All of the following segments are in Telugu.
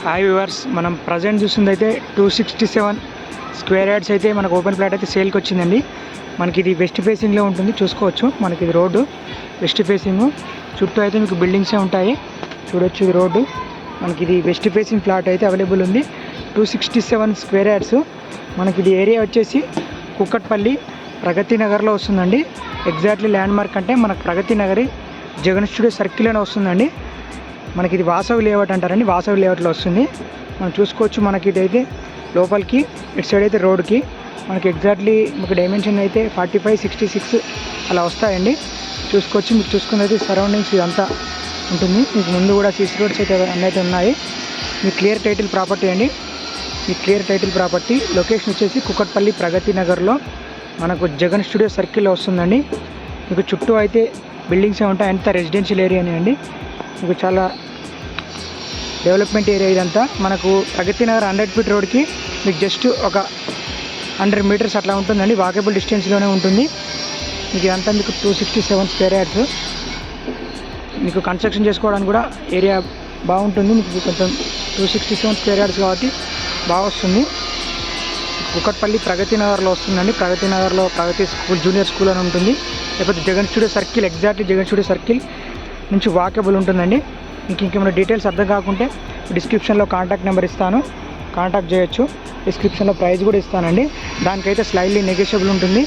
హాయ్ వ్యూవర్స్, మనం ప్రజెంట్ చూస్తుంది అయితే 267 స్క్వేర్ యార్డ్స్ అయితే మనకు ఓపెన్ ప్లాట్ అయితే సేల్కి వచ్చిందండి. మనకి ఇది వెస్ట్ ఫేసింగ్లో ఉంటుంది, చూసుకోవచ్చు. మనకి ఇది రోడ్డు వెస్ట్ ఫేసింగ్, చుట్టూ అయితే మీకు బిల్డింగ్సే ఉంటాయి, చూడొచ్చు. ఇది రోడ్డు, మనకి ఇది వెస్ట్ ఫేసింగ్ ప్లాట్ అయితే అవైలబుల్ ఉంది. 267 స్క్వేర్ యార్డ్స్. మనకి ఇది ఏరియా వచ్చేసి కుక్కట్పల్లి ప్రగతి నగర్లో వస్తుందండి. ఎగ్జాక్ట్లీ ల్యాండ్ మార్క్ అంటే మనకు ప్రగతి నగరి జగన్ స్టూడియో సర్కిల్లోనే వస్తుందండి. మనకి ఇది వాసవి లేఅవుట్ అంటారండి, వాసవి లేఅవుట్లో వస్తుంది. మనం చూసుకోవచ్చు. మనకి ఇదైతే లోపలికి ఇటు సైడ్ అయితే రోడ్కి మనకి ఎగ్జాక్ట్లీ మీకు డైమెన్షన్ అయితే 45, 66 అలా వస్తాయండి. చూసుకోవచ్చు. మీకు చూసుకున్నది సరౌండింగ్స్ ఇదంతా ఉంటుంది. మీకు ముందు కూడా సీసీ రోడ్స్ అయితే అన్నైతే ఉన్నాయి. మీ క్లియర్ టైటిల్ ప్రాపర్టీ అండి, మీ క్లియర్ టైటిల్ ప్రాపర్టీ. లొకేషన్ వచ్చేసి కుక్కట్పల్లి ప్రగతి నగర్లో మనకు జగన్ స్టూడియో సర్కిల్లో వస్తుందండి. మీకు చుట్టూ అయితే బిల్డింగ్సే ఉంటాయి, అంతా రెసిడెన్షియల్ ఏరియానే అండి. మీకు చాలా డెవలప్మెంట్ ఏరియా ఇదంతా. మనకు ప్రగతి నగర్ 100 ఫీట్ రోడ్కి మీకు జస్ట్ ఒక 100 మీటర్స్ అట్లా ఉంటుందండి, వాకబుల్ డిస్టెన్స్లోనే ఉంటుంది. మీకు ఇదంతా మీకు 267 స్క్వేర్ యార్డ్స్. మీకు కన్స్ట్రక్షన్ చేసుకోవడానికి కూడా ఏరియా బాగుంటుంది. మీకు కొంచెం 267 స్క్వేర్ యార్డ్స్ కాబట్టి బాగా వస్తుంది. కుక్కట్పల్లి ప్రగతి నగర్లో వస్తుందండి. ప్రగతి నగర్లో ప్రగతి స్కూల్, జూనియర్ స్కూల్ అని ఉంటుంది. లేకపోతే Jagan studio circle, exactly Jagan studio circle నుంచి వాకబుల్ ఉంటుందండి. మీకు ఇంకేమైనా డీటెయిల్స్ అర్థం కాకుంటే డిస్క్రిప్షన్లో కాంటాక్ట్ నెంబర్ ఇస్తాను, కాంటాక్ట్ చేయొచ్చు. డిస్క్రిప్షన్లో ప్రైస్ కూడా ఇస్తానండి, దానికైతే స్లైడ్లీ నెగోషియబుల్ ఉంటుంది.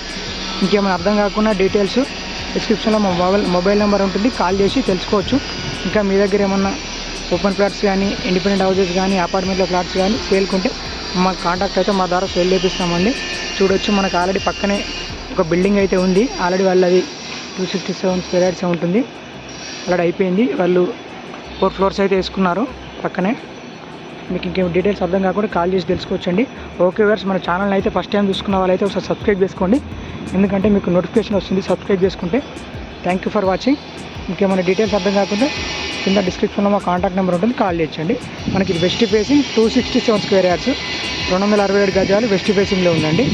ఇంకేమైనా అర్థం కాకుండా డీటెయిల్స్ డిస్క్రిప్షన్లో మా మొబైల్ నెంబర్ ఉంటుంది, కాల్ చేసి తెలుసుకోవచ్చు. ఇంకా మీ దగ్గర ఏమన్నా ఓపెన్ ఫ్లాట్స్ కానీ, ఇండిపెండెంట్ హౌసెస్ కానీ, అపార్ట్మెంట్లో ఫ్లాట్స్ కానీ సేల్కుంటే మా కాంటాక్ట్ అయితే మా ద్వారా సేల్ చేపిస్తామండి. చూడొచ్చు. మనకు ఆల్రెడీ పక్కనే ఒక బిల్డింగ్ అయితే ఉంది. ఆల్రెడీ వాళ్ళది 267 స్క్వేర్ యార్డ్స్ ఉంటుంది, ఆల్రెడీ అయిపోయింది. వాళ్ళు 4 ఫ్లోర్స్ అయితే వేసుకున్నారు పక్కనే. మీకు ఇంకేం డీటెయిల్స్ అర్థం కాకుండా కాల్ చేసి తెలుసుకోవచ్చండి. ఓకే వ్యూవర్స్, మన ఛానల్ అయితే ఫస్ట్ టైం చూసుకున్న వాళ్ళైతే ఒకసారి సబ్స్క్రైబ్ చేసుకోండి, ఎందుకంటే మీకు నోటిఫికేషన్ వస్తుంది సబ్స్క్రైబ్ చేసుకుంటే. Thank you for watching. ఇంకేమైనా డీటెయిల్స్ అర్థం కాకుండా కింద డిస్క్రిప్షన్లో మా కాంటాక్ట్ నెంబర్ ఉంటుంది, కాల్ చేయొచ్చండి. మనకి ఇది వెస్ట్ ఫేసింగ్ 267 స్క్వేర్ యార్డ్స్, 267 గజాలు వెస్ట్ ఫేసింగ్లో ఉందండి.